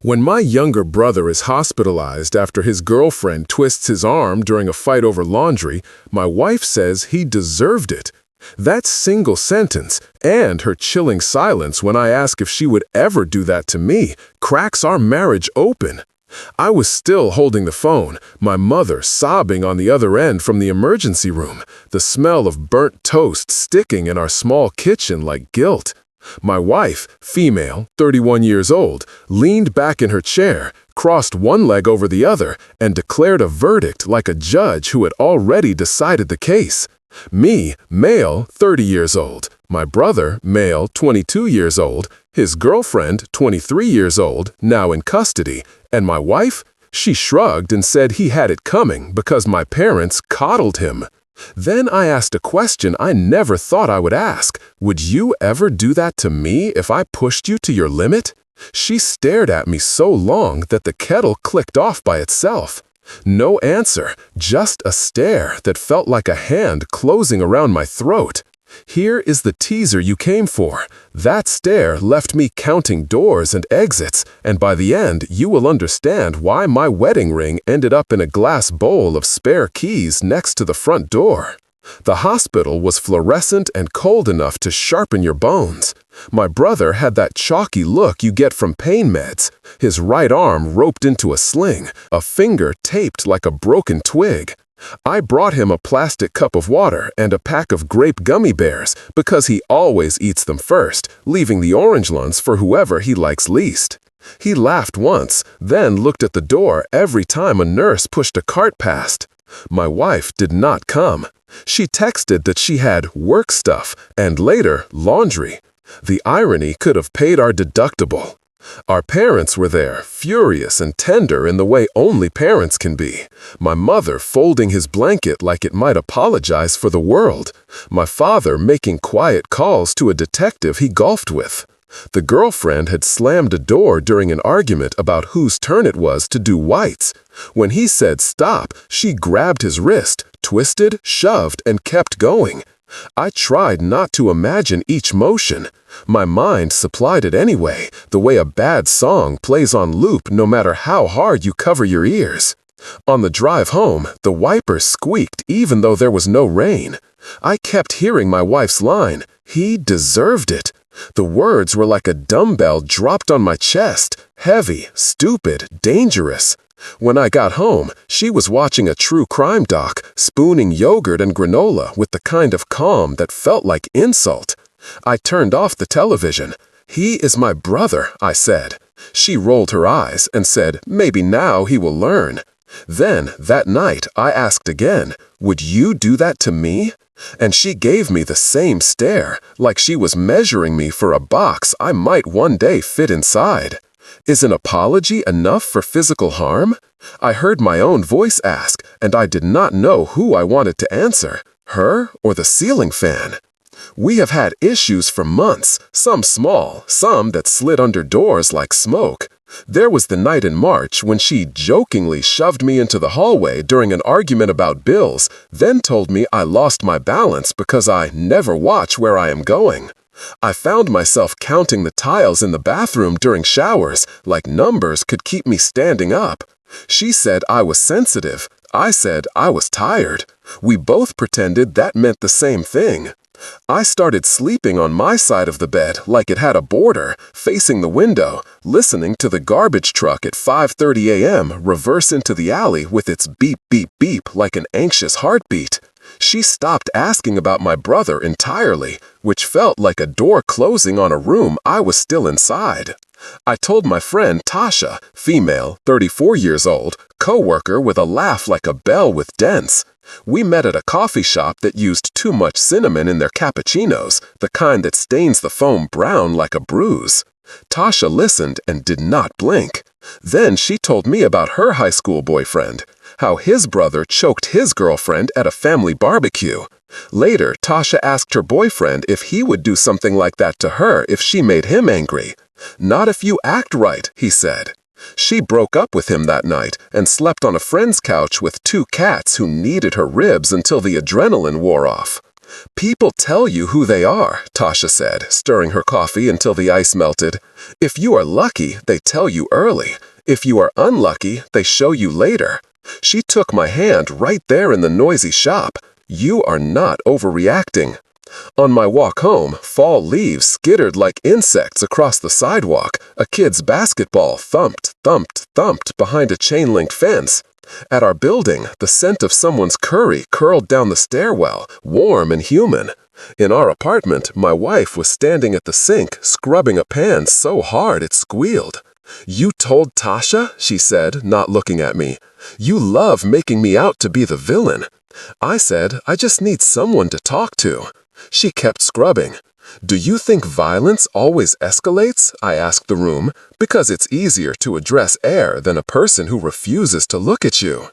When my younger brother is hospitalized after his girlfriend twists his arm during a fight over laundry, my wife says he deserved it. That single sentence, and her chilling silence when I ask if she would ever do that to me, cracks our marriage open. I was still holding the phone, my mother sobbing on the other end from the emergency room, the smell of burnt toast sticking in our small kitchen like guilt. My wife, female, 31 years old, leaned back in her chair, crossed one leg over the other, and declared a verdict like a judge who had already decided the case. Me, male, 30 years old. My brother, male, 22 years old. His girlfriend, 23 years old, now in custody. And my wife? She shrugged and said he had it coming because my parents coddled him. Then I asked a question I never thought I would ask. Would you ever do that to me if I pushed you to your limit? She stared at me so long that the kettle clicked off by itself. No answer, just a stare that felt like a hand closing around my throat. Here is the teaser you came for. That stare left me counting doors and exits, and by the end, you will understand why my wedding ring ended up in a glass bowl of spare keys next to the front door. The hospital was fluorescent and cold enough to sharpen your bones. My brother had that chalky look you get from pain meds, his right arm roped into a sling, a finger taped like a broken twig. I brought him a plastic cup of water and a pack of grape gummy bears because he always eats them first, leaving the orange ones for whoever he likes least. He laughed once, then looked at the door every time a nurse pushed a cart past. My wife did not come. She texted that she had work stuff and later laundry. The irony could have paid our deductible. Our parents were there, furious and tender in the way only parents can be. My mother folding his blanket like it might apologize for the world. My father making quiet calls to a detective he golfed with. The girlfriend had slammed a door during an argument about whose turn it was to do whites. When he said stop, she grabbed his wrist, twisted, shoved, and kept going. I tried not to imagine each motion. My mind supplied it anyway, the way a bad song plays on loop no matter how hard you cover your ears. On the drive home, the wipers squeaked even though there was no rain. I kept hearing my wife's line, "He deserved it." The words were like a dumbbell dropped on my chest, heavy, stupid, dangerous. When I got home, she was watching a true crime doc, spooning yogurt and granola with the kind of calm that felt like insult. I turned off the television. "He is my brother," I said. She rolled her eyes and said, "Maybe now he will learn." Then, that night, I asked again, "Would you do that to me?" And she gave me the same stare, like she was measuring me for a box I might one day fit inside. Is an apology enough for physical harm? I heard my own voice ask, and I did not know who I wanted to answer, her or the ceiling fan. We have had issues for months, some small, some that slid under doors like smoke. There was the night in March when she jokingly shoved me into the hallway during an argument about bills, then told me I lost my balance because I never watch where I am going. I found myself counting the tiles in the bathroom during showers, like numbers could keep me standing up. She said I was sensitive. I said I was tired. We both pretended that meant the same thing. I started sleeping on my side of the bed like it had a border, facing the window, listening to the garbage truck at 5:30 a.m. reverse into the alley with its beep, beep, beep like an anxious heartbeat. She stopped asking about my brother entirely, which felt like a door closing on a room I was still inside. I told my friend Tasha, female, 34 years old, co-worker with a laugh like a bell with dents. We met at a coffee shop that used too much cinnamon in their cappuccinos, the kind that stains the foam brown like a bruise. Tasha listened and did not blink. Then she told me about her high school boyfriend, how his brother choked his girlfriend at a family barbecue. Later, Tasha asked her boyfriend if he would do something like that to her if she made him angry. "Not if you act right," he said. She broke up with him that night and slept on a friend's couch with two cats who kneaded her ribs until the adrenaline wore off. People tell you who they are, Tasha said, stirring her coffee until the ice melted. If you are lucky, they tell you early. If you are unlucky, they show you later. She took my hand right there in the noisy shop. You are not overreacting. On my walk home, fall leaves skittered like insects across the sidewalk. A kid's basketball thumped, thumped, thumped behind a chain-link fence. At our building, the scent of someone's curry curled down the stairwell, warm and human. In our apartment, my wife was standing at the sink, scrubbing a pan so hard it squealed. "You told Tasha?" she said, not looking at me. "You love making me out to be the villain." I said, "I just need someone to talk to." She kept scrubbing. "Do you think violence always escalates?" I asked the room, because it's easier to address air than a person who refuses to look at you.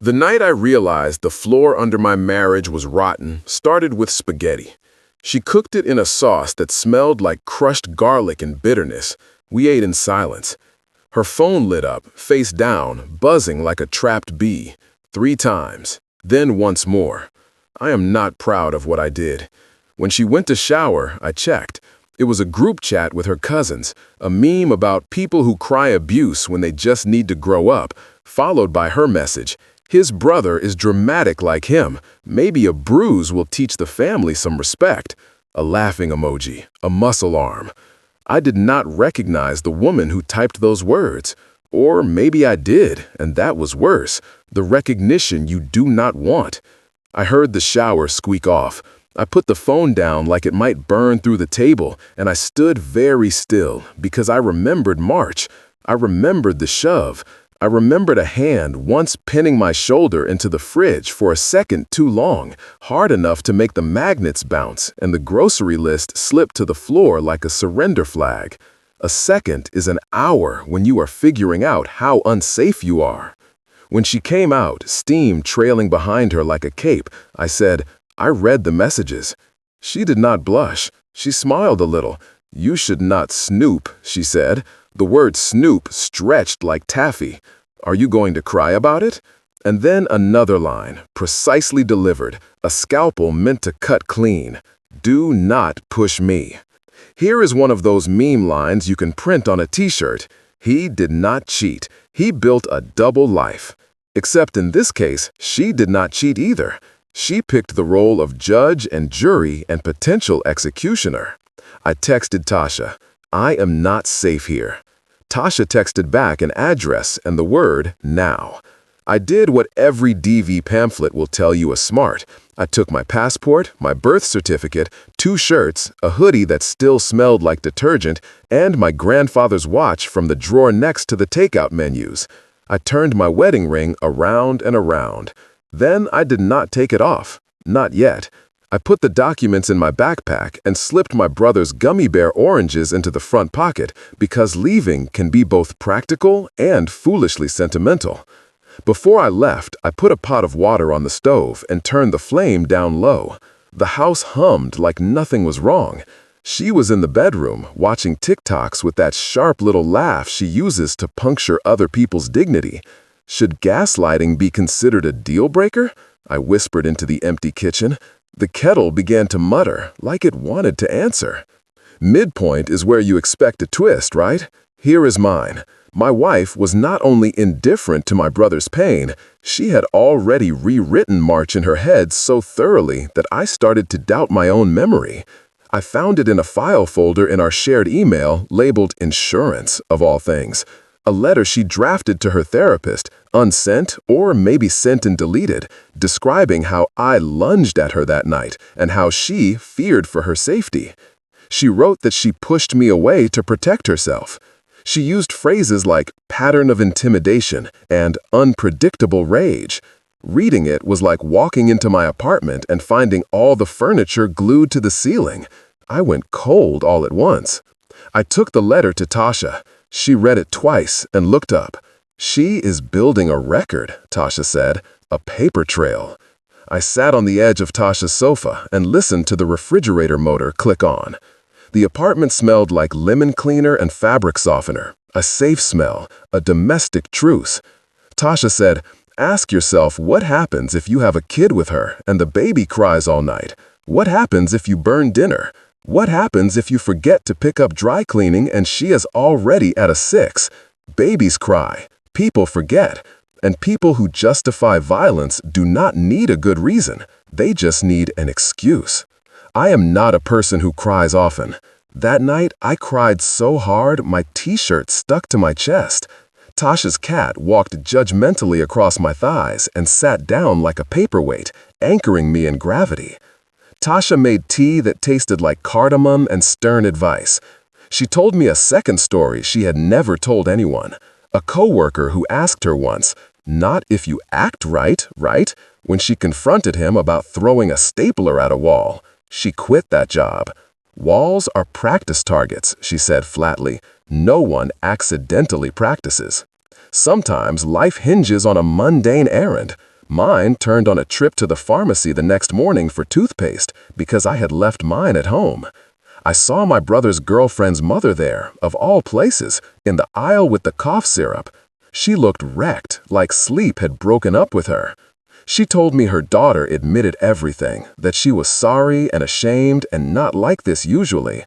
The night I realized the floor under my marriage was rotten started with spaghetti. She cooked it in a sauce that smelled like crushed garlic and bitterness. We ate in silence. Her phone lit up, face down, buzzing like a trapped bee. 3 times. Then once more. I am not proud of what I did. When she went to shower, I checked. It was a group chat with her cousins, a meme about people who cry abuse when they just need to grow up, followed by her message. His brother is dramatic like him. Maybe a bruise will teach the family some respect. A laughing emoji, a muscle arm. I did not recognize the woman who typed those words. Or maybe I did, and that was worse. The recognition you do not want. I heard the shower squeak off. I put the phone down like it might burn through the table, and I stood very still because I remembered March. I remembered the shove. I remembered a hand once pinning my shoulder into the fridge for a second too long, hard enough to make the magnets bounce, and the grocery list slip to the floor like a surrender flag. A second is an hour when you are figuring out how unsafe you are. When she came out, steam trailing behind her like a cape, I said, "I read the messages." She did not blush. She smiled a little. "You should not snoop," she said. The word snoop stretched like taffy. "Are you going to cry about it?" And then another line, precisely delivered, a scalpel meant to cut clean. "Do not push me." Here is one of those meme lines you can print on a t-shirt. He did not cheat. He built a double life. Except in this case, she did not cheat either. She picked the role of judge and jury and potential executioner. I texted Tasha, "I am not safe here." Tasha texted back an address and the word now. I did what every DV pamphlet will tell you is smart. I took my passport, my birth certificate, 2 shirts, a hoodie that still smelled like detergent, and my grandfather's watch from the drawer next to the takeout menus. I turned my wedding ring around and around. Then I did not take it off. Not yet. I put the documents in my backpack and slipped my brother's gummy bear oranges into the front pocket because leaving can be both practical and foolishly sentimental. Before I left, I put a pot of water on the stove and turned the flame down low. The house hummed like nothing was wrong. She was in the bedroom watching TikToks with that sharp little laugh she uses to puncture other people's dignity. Should gaslighting be considered a deal breaker? I whispered into the empty kitchen. The kettle began to mutter, like it wanted to answer. Midpoint is where you expect a twist, right? Here is mine. My wife was not only indifferent to my brother's pain, she had already rewritten March in her head so thoroughly that I started to doubt my own memory. I found it in a file folder in our shared email labeled insurance, of all things. A letter she drafted to her therapist, unsent or maybe sent and deleted, describing how I lunged at her that night and how she feared for her safety. She wrote that she pushed me away to protect herself. She used phrases like pattern of intimidation and unpredictable rage. Reading it was like walking into my apartment and finding all the furniture glued to the ceiling. I went cold all at once. I took the letter to Tasha. She read it twice and looked up. "She is building a record," Tasha said, "a paper trail." I sat on the edge of Tasha's sofa and listened to the refrigerator motor click on. The apartment smelled like lemon cleaner and fabric softener, a safe smell, a domestic truce. Tasha said, "Ask yourself what happens if you have a kid with her and the baby cries all night. What happens if you burn dinner? What happens if you forget to pick up dry cleaning and she is already at a 6? Babies cry, people forget, and people who justify violence do not need a good reason. They just need an excuse. I am not a person who cries often. That night, I cried so hard my t-shirt stuck to my chest. Tasha's cat walked judgmentally across my thighs and sat down like a paperweight, anchoring me in gravity. Tasha made tea that tasted like cardamom and stern advice. She told me a second story she had never told anyone. A coworker who asked her once, "Not if you act right, right?" when she confronted him about throwing a stapler at a wall. She quit that job. "Walls are practice targets," she said flatly. "No one accidentally practices." Sometimes life hinges on a mundane errand. Mine turned on a trip to the pharmacy the next morning for toothpaste because I had left mine at home. I saw my brother's girlfriend's mother there, of all places, in the aisle with the cough syrup. She looked wrecked, like sleep had broken up with her. She told me her daughter admitted everything, that she was sorry and ashamed and not like this usually.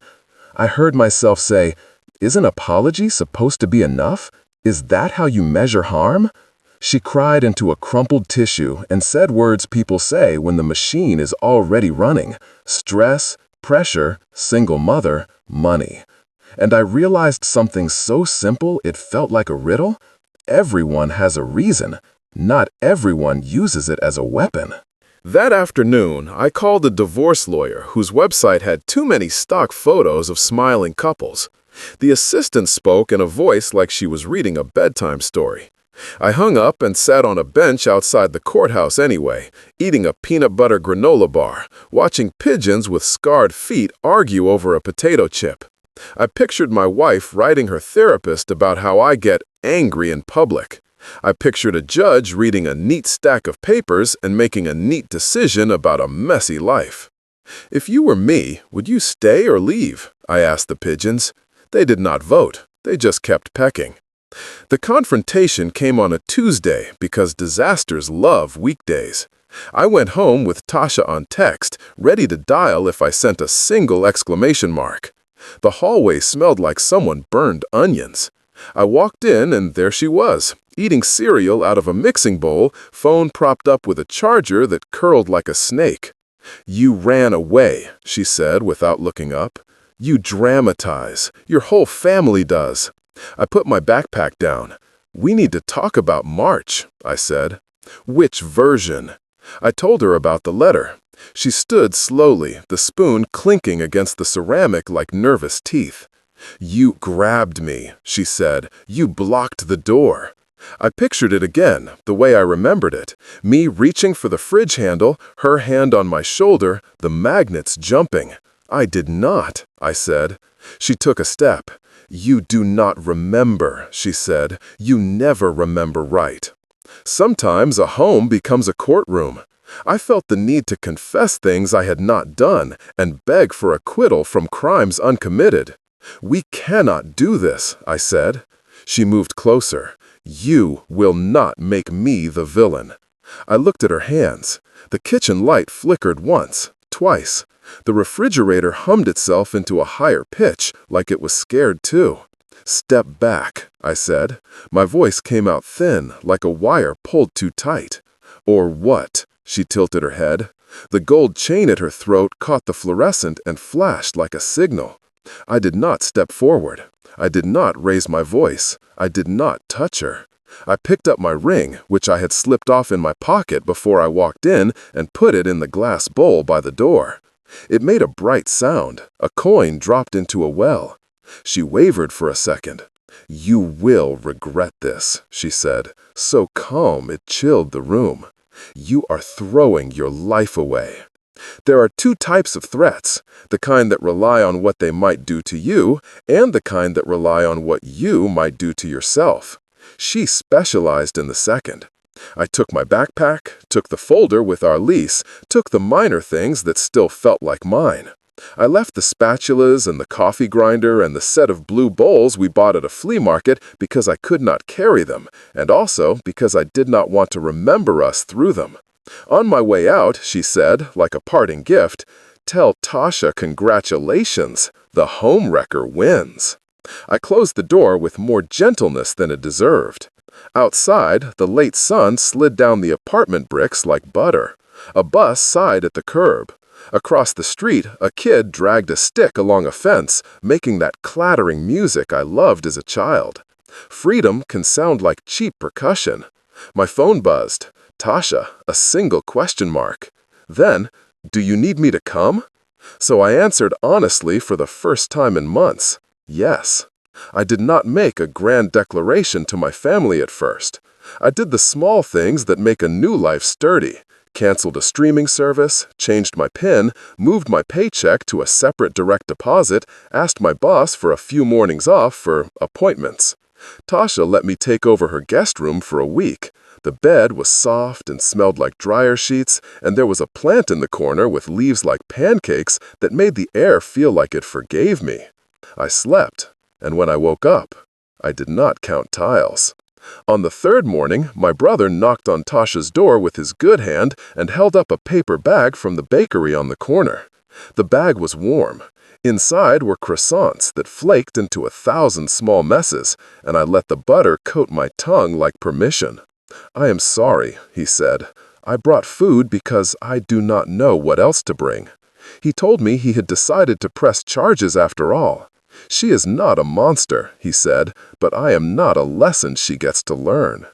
I heard myself say, "Isn't apology supposed to be enough? Is that how you measure harm?" She cried into a crumpled tissue and said words people say when the machine is already running: stress, pressure, single mother, money. And I realized something so simple it felt like a riddle. Everyone has a reason. Not everyone uses it as a weapon. That afternoon, I called a divorce lawyer whose website had too many stock photos of smiling couples. The assistant spoke in a voice like she was reading a bedtime story. I hung up and sat on a bench outside the courthouse anyway, eating a peanut butter granola bar, watching pigeons with scarred feet argue over a potato chip. I pictured my wife writing her therapist about how I get angry in public. I pictured a judge reading a neat stack of papers and making a neat decision about a messy life. "If you were me, would you stay or leave?" I asked the pigeons. They did not vote. They just kept pecking. The confrontation came on a Tuesday because disasters love weekdays. I went home with Tasha on text, ready to dial if I sent a single exclamation mark. The hallway smelled like someone burned onions. I walked in and there she was, eating cereal out of a mixing bowl, phone propped up with a charger that curled like a snake. "You ran away," she said without looking up. "You dramatize. Your whole family does." I put my backpack down. "We need to talk about March," I said. "Which version?" I told her about the letter. She stood slowly, the spoon clinking against the ceramic like nervous teeth. "You grabbed me," she said. "You blocked the door." I pictured it again, the way I remembered it. Me reaching for the fridge handle, her hand on my shoulder, the magnets jumping. "I did not," I said. She took a step. "You do not remember," she said. "You never remember right." Sometimes a home becomes a courtroom. I felt the need to confess things I had not done and beg for acquittal from crimes uncommitted. "We cannot do this," I said. She moved closer. "You will not make me the villain." I looked at her hands. The kitchen light flickered once, twice. The refrigerator hummed itself into a higher pitch, like it was scared too. "Step back," I said. My voice came out thin, like a wire pulled too tight. "Or what?" She tilted her head. The gold chain at her throat caught the fluorescent and flashed like a signal. I did not step forward. I did not raise my voice. I did not touch her. I picked up my ring, which I had slipped off in my pocket before I walked in, and put it in the glass bowl by the door. It made a bright sound. A coin dropped into a well. She wavered for a second. "You will regret this," she said, so calm it chilled the room. "You are throwing your life away." There are two types of threats, the kind that rely on what they might do to you, and the kind that rely on what you might do to yourself. She specialized in the second. I took my backpack, took the folder with our lease, took the minor things that still felt like mine. I left the spatulas and the coffee grinder and the set of blue bowls we bought at a flea market because I could not carry them, and also because I did not want to remember us through them. On my way out, she said, like a parting gift, Tell Tasha congratulations. The homewrecker wins. I closed the door with more gentleness than it deserved. Outside, the late sun slid down the apartment bricks like butter. A bus sighed at the curb. Across the street, a kid dragged a stick along a fence, making that clattering music I loved as a child. Freedom can sound like cheap percussion. My phone buzzed. Tasha, a single question mark. Then, do you need me to come? So I answered honestly for the first time in months. Yes. I did not make a grand declaration to my family at first. I did the small things that make a new life sturdy. Canceled a streaming service, changed my PIN, moved my paycheck to a separate direct deposit, asked my boss for a few mornings off for appointments. Tasha let me take over her guest room for a week. The bed was soft and smelled like dryer sheets, and there was a plant in the corner with leaves like pancakes that made the air feel like it forgave me. I slept, and when I woke up, I did not count tiles. On the third morning, my brother knocked on Tasha's door with his good hand and held up a paper bag from the bakery on the corner. The bag was warm. Inside were croissants that flaked into 1,000 small messes, and I let the butter coat my tongue like permission. "I am sorry," he said. "I brought food because I do not know what else to bring." He told me he had decided to press charges after all. "She is not a monster," he said, "but I am not a lesson she gets to learn."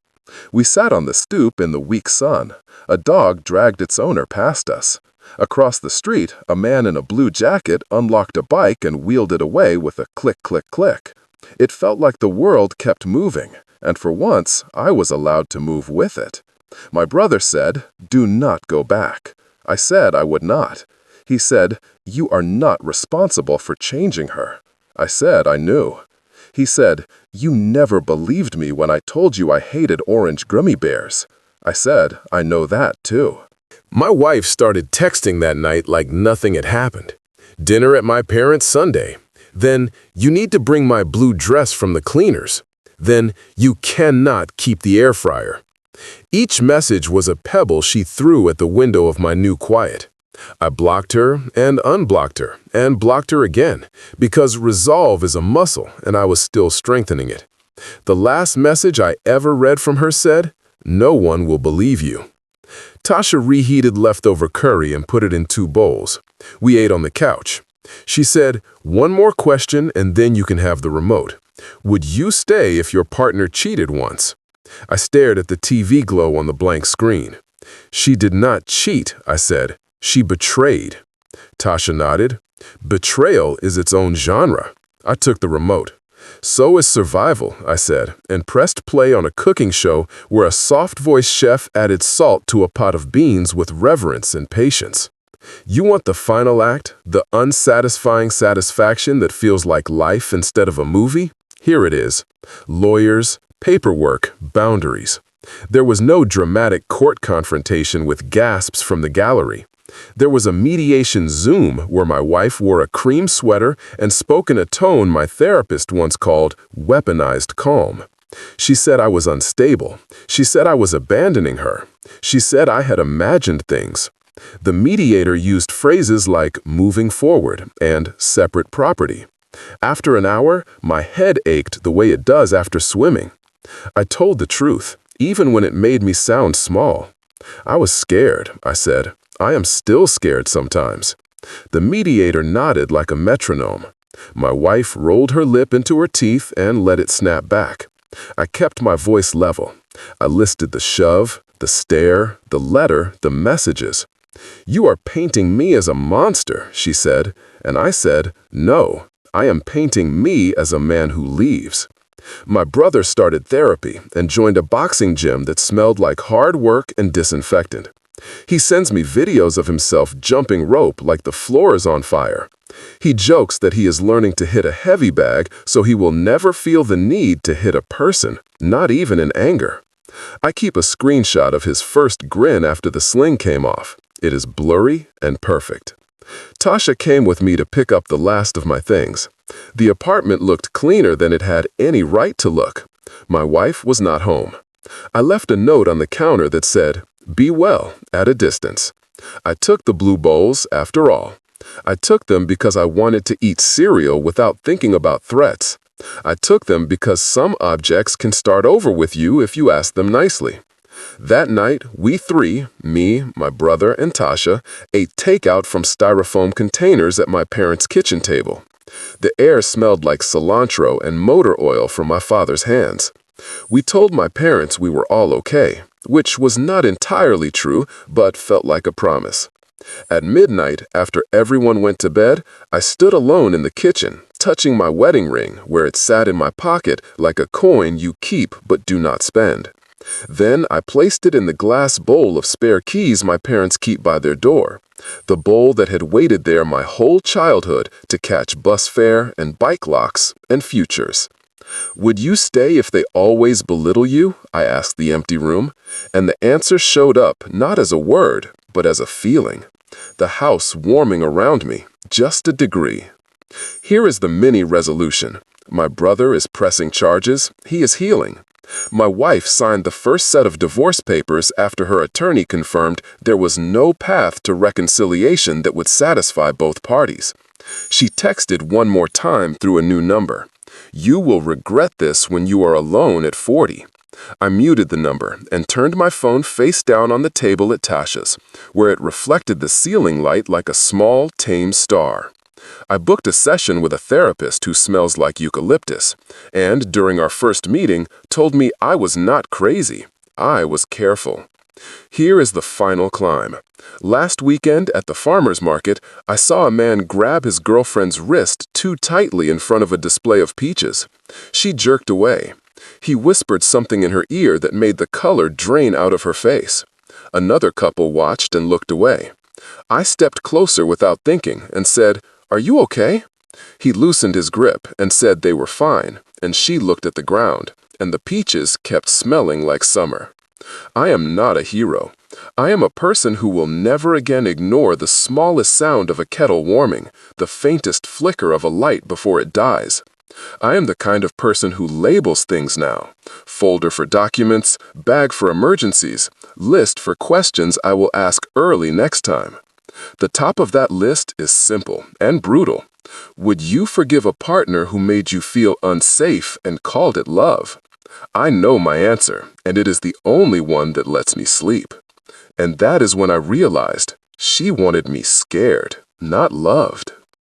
We sat on the stoop in the weak sun. A dog dragged its owner past us. Across the street, a man in a blue jacket unlocked a bike and wheeled it away with a click, click, click. It felt like the world kept moving, and for once, I was allowed to move with it. My brother said, "Do not go back." I said I would not. He said, "You are not responsible for changing her." I said I knew. He said, "You never believed me when I told you I hated orange gummy bears." I said, "I know that too." My wife started texting that night like nothing had happened. Dinner at my parents' Sunday. Then, "You need to bring my blue dress from the cleaners." Then, "You cannot keep the air fryer." Each message was a pebble she threw at the window of my new quiet. I blocked her and unblocked her and blocked her again because resolve is a muscle and I was still strengthening it. The last message I ever read from her said, "No one will believe you." Tasha reheated leftover curry and put it in 2 bowls. We ate on the couch. She said, "One more question and then you can have the remote. Would you stay if your partner cheated once?" I stared at the TV glow on the blank screen. "She did not cheat," I said. "She betrayed." Tasha nodded. "Betrayal is its own genre." I took the remote. "So is survival," I said, and pressed play on a cooking show where a soft-voiced chef added salt to a pot of beans with reverence and patience. You want the final act, the unsatisfying satisfaction that feels like life instead of a movie? Here it is. Lawyers, paperwork, boundaries. There was no dramatic court confrontation with gasps from the gallery. There was a mediation Zoom where my wife wore a cream sweater and spoke in a tone my therapist once called weaponized calm. She said I was unstable. She said I was abandoning her. She said I had imagined things. The mediator used phrases like moving forward and separate property. After an hour, my head ached the way it does after swimming. I told the truth, even when it made me sound small. "I was scared," I said. "I am still scared sometimes." The mediator nodded like a metronome. My wife rolled her lip into her teeth and let it snap back. I kept my voice level. I listed the shove, the stare, the letter, the messages. "You are painting me as a monster," she said, and I said, "No, I am painting me as a man who leaves." My brother started therapy and joined a boxing gym that smelled like hard work and disinfectant. He sends me videos of himself jumping rope like the floor is on fire. He jokes that he is learning to hit a heavy bag so he will never feel the need to hit a person, not even in anger. I keep a screenshot of his first grin after the sling came off. It is blurry and perfect. Tasha came with me to pick up the last of my things. The apartment looked cleaner than it had any right to look. My wife was not home. I left a note on the counter that said, "Be well, at a distance." I took the blue bowls, after all. I took them because I wanted to eat cereal without thinking about threats. I took them because some objects can start over with you if you ask them nicely. That night, we three, me, my brother, and Tasha, ate takeout from styrofoam containers at my parents' kitchen table. The air smelled like cilantro and motor oil from my father's hands. We told my parents we were all okay, which was not entirely true, but felt like a promise. At midnight, after everyone went to bed, I stood alone in the kitchen, touching my wedding ring where it sat in my pocket like a coin you keep but do not spend. Then I placed it in the glass bowl of spare keys my parents keep by their door, the bowl that had waited there my whole childhood to catch bus fare and bike locks and futures. "Would you stay if they always belittle you?" I asked the empty room, and the answer showed up not as a word, but as a feeling. The house warming around me, just a degree. Here is the mini resolution. My brother is pressing charges, he is healing. My wife signed the first set of divorce papers after her attorney confirmed there was no path to reconciliation that would satisfy both parties. She texted one more time through a new number. "You will regret this when you are alone at 40. I muted the number and turned my phone face down on the table at Tasha's, where it reflected the ceiling light like a small, tame star. I booked a session with a therapist who smells like eucalyptus, and during our first meeting told me I was not crazy, I was careful. Here is the final climb. Last weekend at the farmer's market, I saw a man grab his girlfriend's wrist too tightly in front of a display of peaches. She jerked away. He whispered something in her ear that made the color drain out of her face. Another couple watched and looked away. I stepped closer without thinking and said, "Are you okay?" He loosened his grip and said they were fine, and she looked at the ground, and the peaches kept smelling like summer. I am not a hero. I am a person who will never again ignore the smallest sound of a kettle warming, the faintest flicker of a light before it dies. I am the kind of person who labels things now. Folder for documents, bag for emergencies, list for questions I will ask early next time. The top of that list is simple and brutal. Would you forgive a partner who made you feel unsafe and called it love? I know my answer, and it is the only one that lets me sleep. And that is when I realized she wanted me scared, not loved.